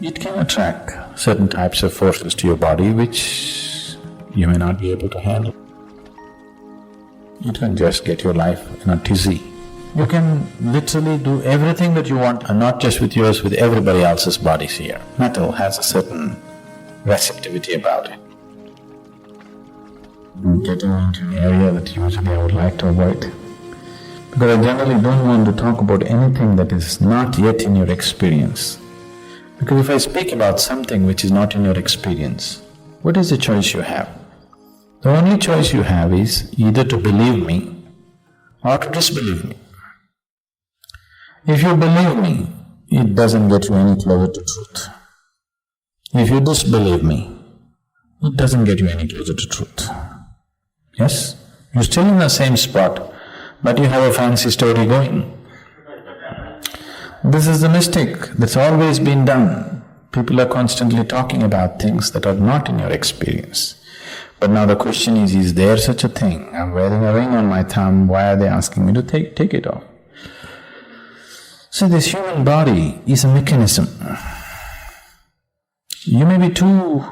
it can attract certain types of forces to your body which you may not be able to handle. You can just get your life in a tizzy. You can literally do everything that you want, and not just with yours, with everybody else's bodies here. Metal has a certain receptivity about it. Getting into an area that usually I would like to avoid, because I generally don't want to talk about anything that is not yet in your experience. Because if I speak about something which is not in your experience, what is the choice you have? The only choice you have is either to believe me or to disbelieve me. If you believe me, it doesn't get you any closer to truth. If you disbelieve me, it doesn't get you any closer to truth. Yes? You're still in the same spot, but you have a fancy story going. This is the mistake that's always been done. People are constantly talking about things that are not in your experience. But now the question is there such a thing? I'm wearing a ring on my thumb, why are they asking me to take it off? So this human body is a mechanism. You may be too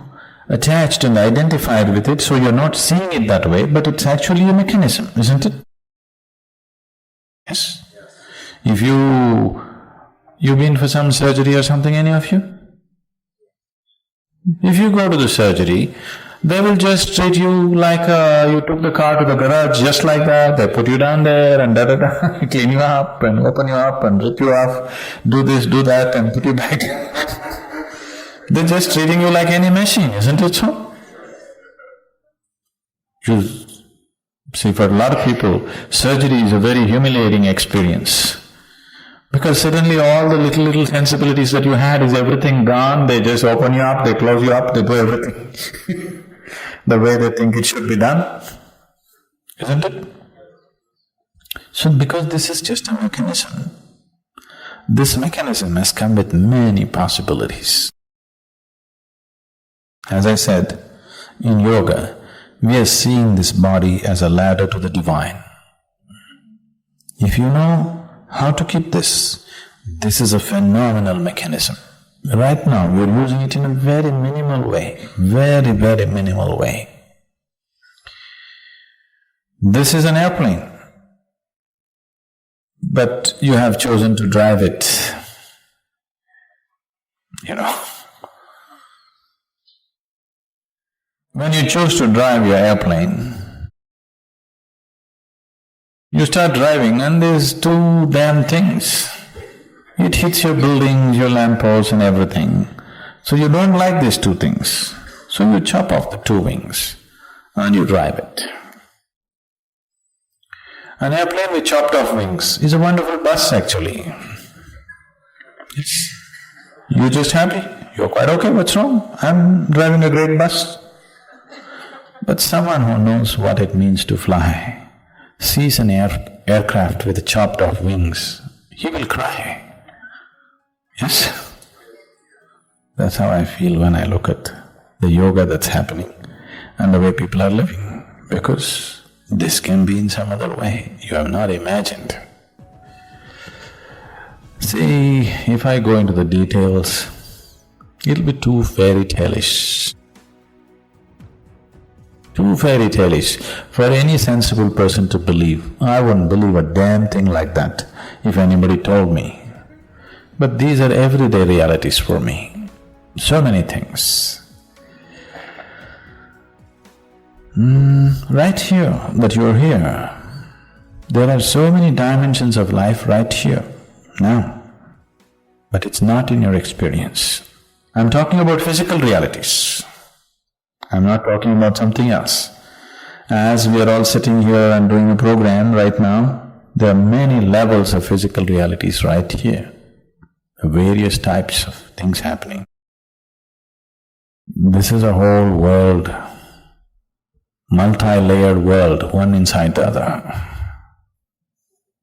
attached and identified with it, so you're not seeing it that way, but it's actually a mechanism, isn't it? Yes? If you've been for some surgery or something, any of you? If you go to the surgery, they will just treat you like you took the car to the garage just like that. They put you down there and da-da-da, clean you up and open you up and rip you off, do this, do that and put you back. They're just treating you like any machine, isn't it so? See, for a lot of people, surgery is a very humiliating experience. Because suddenly all the little sensibilities that you had is everything gone, they just open you up, they close you up, they do everything the way they think it should be done, isn't it? So because this is just a mechanism, this mechanism has come with many possibilities. As I said, in yoga, we are seeing this body as a ladder to the divine. If you know how to keep this is a phenomenal mechanism. Right now, we're using it in a very minimal way, very minimal way. This is an airplane, but you have chosen to drive it, you know. When you choose to drive your airplane, you start driving and there's two damn things. It hits your buildings, your lampposts and everything. So you don't like these two things. So you chop off the two wings and you drive it. An airplane with chopped off wings is a wonderful bus actually. You're just happy, you're quite okay, what's wrong? I'm driving a great bus. But someone who knows what it means to fly sees an aircraft with chopped off wings, he will cry. Yes? That's how I feel when I look at the yoga that's happening and the way people are living, because this can be in some other way you have not imagined. See, if I go into the details, it'll be too fairy tale-ish. Too fairy tale-ish for any sensible person to believe. I wouldn't believe a damn thing like that if anybody told me. But these are everyday realities for me. So many things. Right here, that you're here, there are so many dimensions of life right here, now. But it's not in your experience. I'm talking about physical realities. I'm not talking about something else. As we are all sitting here and doing a program right now, there are many levels of physical realities right here, various types of things happening. This is a whole world, multi-layered world, one inside the other.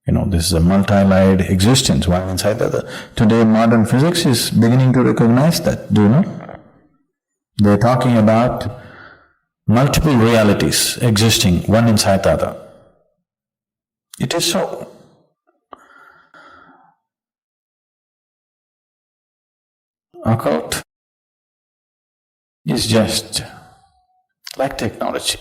You know, this is a multi-layered existence, one inside the other. Today modern physics is beginning to recognize that, do you know? They're talking about multiple realities existing, one inside the other. It is so. occult is just like technology.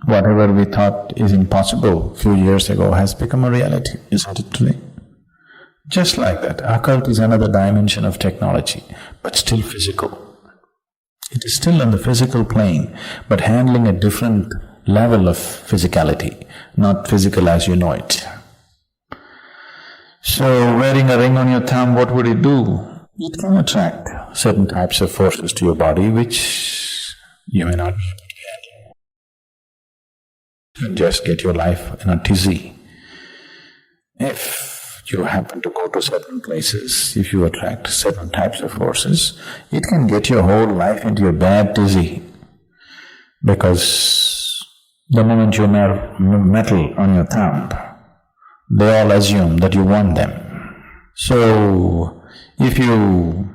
Whatever we thought is impossible few years ago has become a reality, isn't it today? Just like that, occult is another dimension of technology, but still physical. It is still on the physical plane, but handling a different level of physicality, not physical as you know it. So, wearing a ring on your thumb, what would it do? It can attract certain types of forces to your body which you may not be able to handle. Just get your life in a tizzy. If you happen to go to certain places, if you attract certain types of forces, it can get your whole life into a bad tizzy. Because the moment you wear metal on your thumb, they all assume that you want them. So, if you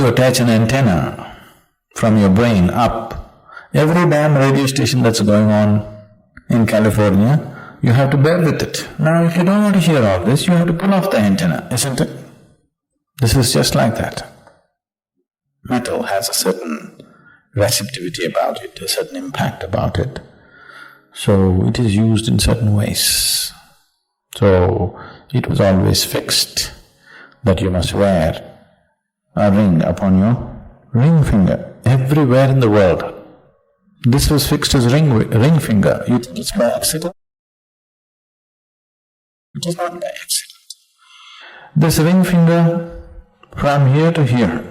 attach an antenna from your brain up, every damn radio station that's going on in California, you have to bear with it. Now, if you don't want to hear all this, you have to pull off the antenna, isn't it? This is just like that. Metal has a certain receptivity about it, a certain impact about it. So, it is used in certain ways. So, it was always fixed that you must wear a ring upon your ring finger, everywhere in the world. This was fixed as ring finger. You think it's by accident? It is not by accident. This ring finger, from here to here,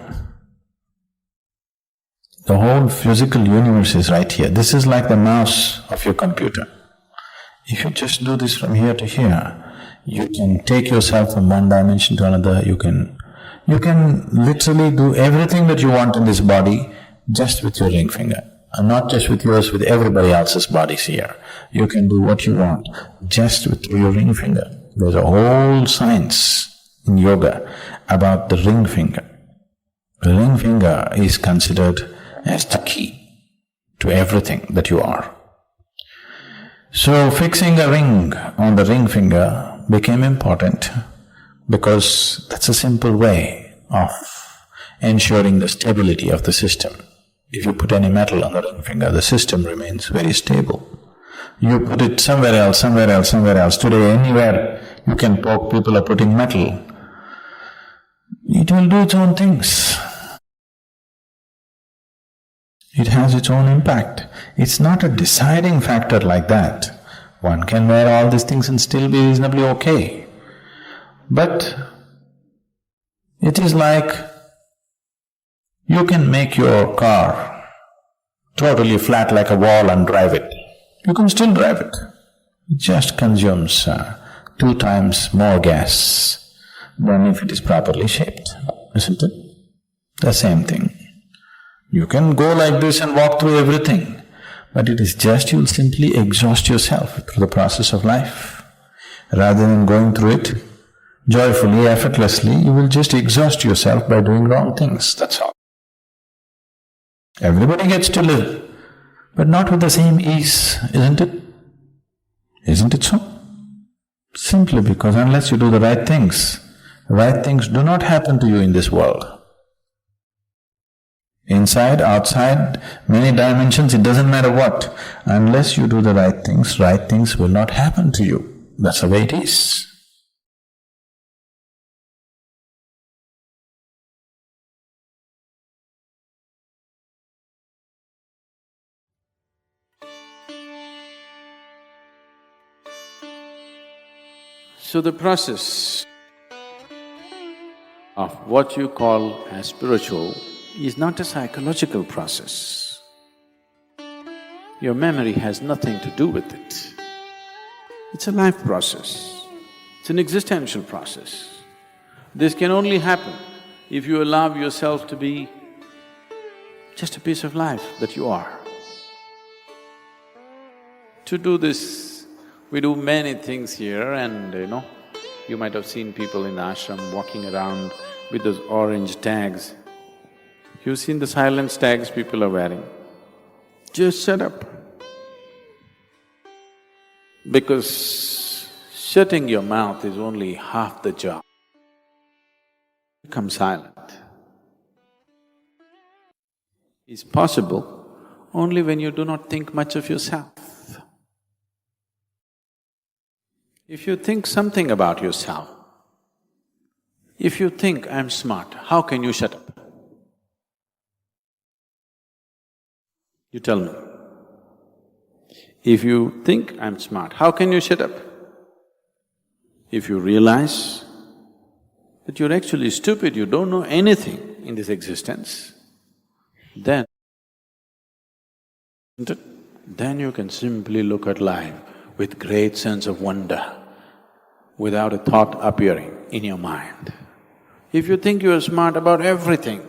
the whole physical universe is right here. This is like the mouse of your computer. If you just do this from here to here, you can take yourself from one dimension to another, you can literally do everything that you want in this body just with your ring finger. And not just with yours, with everybody else's bodies here. You can do what you want just with your ring finger. There's a whole science in yoga about the ring finger. The ring finger is considered as the key to everything that you are. So, fixing a ring on the ring finger became important because that's a simple way of ensuring the stability of the system. If you put any metal on the ring finger, the system remains very stable. You put it somewhere else, somewhere else, somewhere else. Today, anywhere you can poke, people are putting metal. It will do its own things. It has its own impact. It's not a deciding factor like that. One can wear all these things and still be reasonably okay. But it is like you can make your car totally flat like a wall and drive it. You can still drive it. It just consumes 2 times more gas than if it is properly shaped, isn't it? The same thing. You can go like this and walk through everything, but it is just you'll simply exhaust yourself through the process of life. Rather than going through it joyfully, effortlessly, you will just exhaust yourself by doing wrong things, that's all. Everybody gets to live, but not with the same ease, isn't it? Isn't it so? Simply because unless you do the right things do not happen to you in this world. Inside, outside, many dimensions, it doesn't matter what. Unless you do the right things will not happen to you. That's the way it is. So the process of what you call as spiritual is not a psychological process. Your memory has nothing to do with it. It's a life process, it's an existential process. This can only happen if you allow yourself to be just a piece of life that you are. To do this, we do many things here and you might have seen people in the ashram walking around with those orange tags. You've seen the silence tags people are wearing. Just shut up. Because shutting your mouth is only half the job. become silent is possible only when you do not think much of yourself. If you think something about yourself, if you think, I'm smart, how can you shut up? You tell me. If you think, I'm smart, how can you shut up? If you realize that you're actually stupid, you don't know anything in this existence, then you can simply look at life with great sense of wonder, without a thought appearing in your mind. If you think you are smart about everything,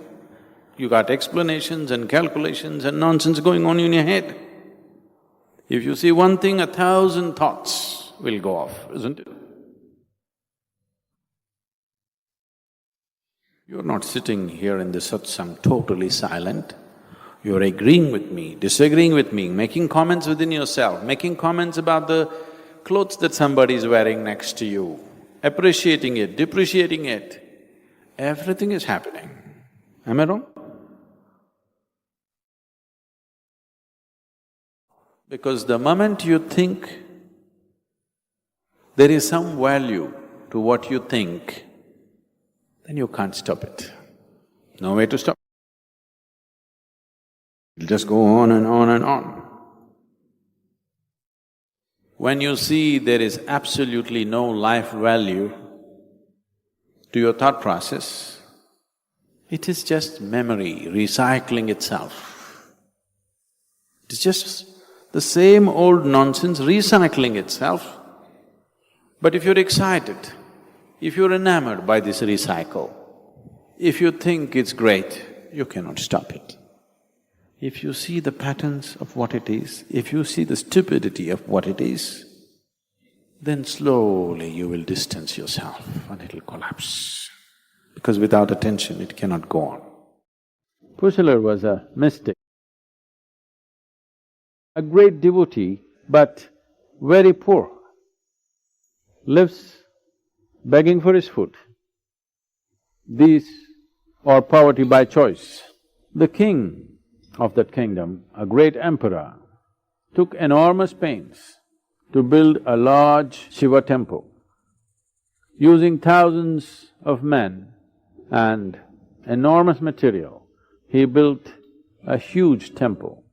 you got explanations and calculations and nonsense going on in your head. If you see one thing, 1,000 thoughts will go off, isn't it? You're not sitting here in the satsang totally silent. You're agreeing with me, disagreeing with me, making comments within yourself, making comments about the clothes that somebody is wearing next to you, appreciating it, depreciating it. Everything is happening. Am I wrong? Because the moment you think there is some value to what you think, then you can't stop it. No way to stop. It'll just go on and on and on. When you see there is absolutely no life value to your thought process, it is just memory recycling itself. It's just the same old nonsense recycling itself. But if you're excited, if you're enamored by this recycle, if you think it's great, you cannot stop it. If you see the patterns of what it is, if you see the stupidity of what it is, then slowly you will distance yourself and it'll collapse. Because without attention, it cannot go on. Pushular was a mystic, a great devotee, but very poor, lives begging for his food. These are poverty by choice. The king of that kingdom, a great emperor, took enormous pains to build a large Shiva temple. Using thousands of men and enormous material, he built a huge temple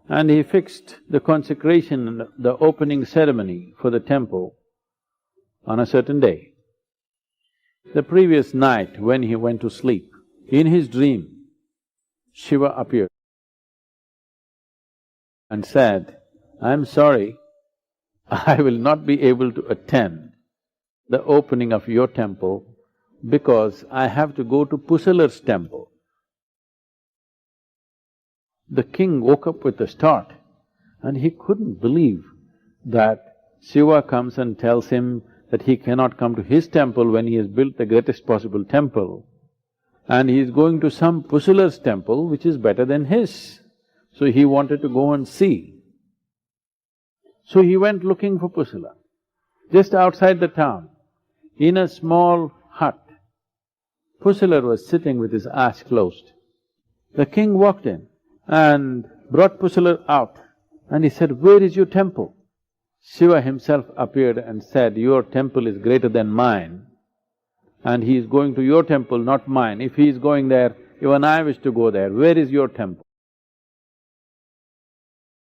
and he fixed the consecration and the opening ceremony for the temple on a certain day. The previous night when he went to sleep, in his dream, Shiva appeared and said, I'm sorry, I will not be able to attend the opening of your temple because I have to go to Pushular's temple. The king woke up with a start and he couldn't believe that Shiva comes and tells him that he cannot come to his temple when he has built the greatest possible temple, and he is going to some Pushular's temple which is better than his. So he wanted to go and see. So he went looking for Pushular. Just outside the town, in a small hut, Pushular was sitting with his eyes closed. The king walked in and brought Pushular out and he said, where is your temple? Shiva himself appeared and said, your temple is greater than mine and he is going to your temple, not mine. If he is going there, even I wish to go there. Where is your temple?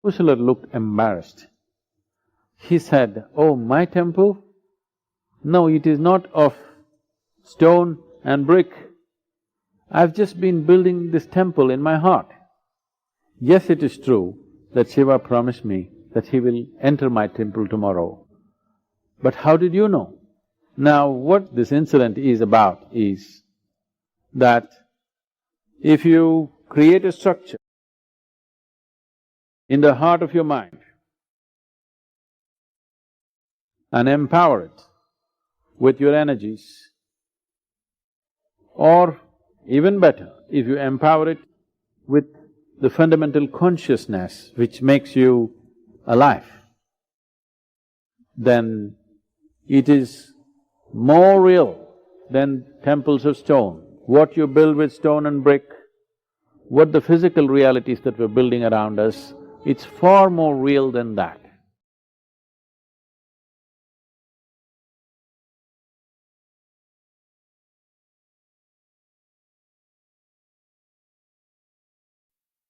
Pushular looked embarrassed. He said, oh, my temple? No, it is not of stone and brick. I've just been building this temple in my heart. Yes, it is true that Shiva promised me that he will enter my temple tomorrow. But how did you know? Now, what this incident is about is that if you create a structure in the heart of your mind and empower it with your energies, or even better, if you empower it with the fundamental consciousness which makes you alive, then it is more real than temples of stone, what you build with stone and brick, what the physical realities that we're building around us, it's far more real than that.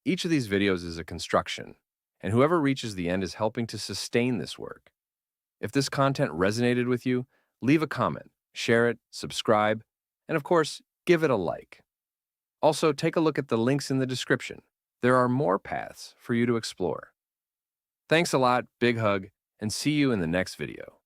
Each of these videos is a construction, and whoever reaches the end is helping to sustain this work. If this content resonated with you, leave a comment, share it, subscribe, and of course, give it a like. Also, take a look at the links in the description. There are more paths for you to explore. Thanks a lot, big hug, and see you in the next video.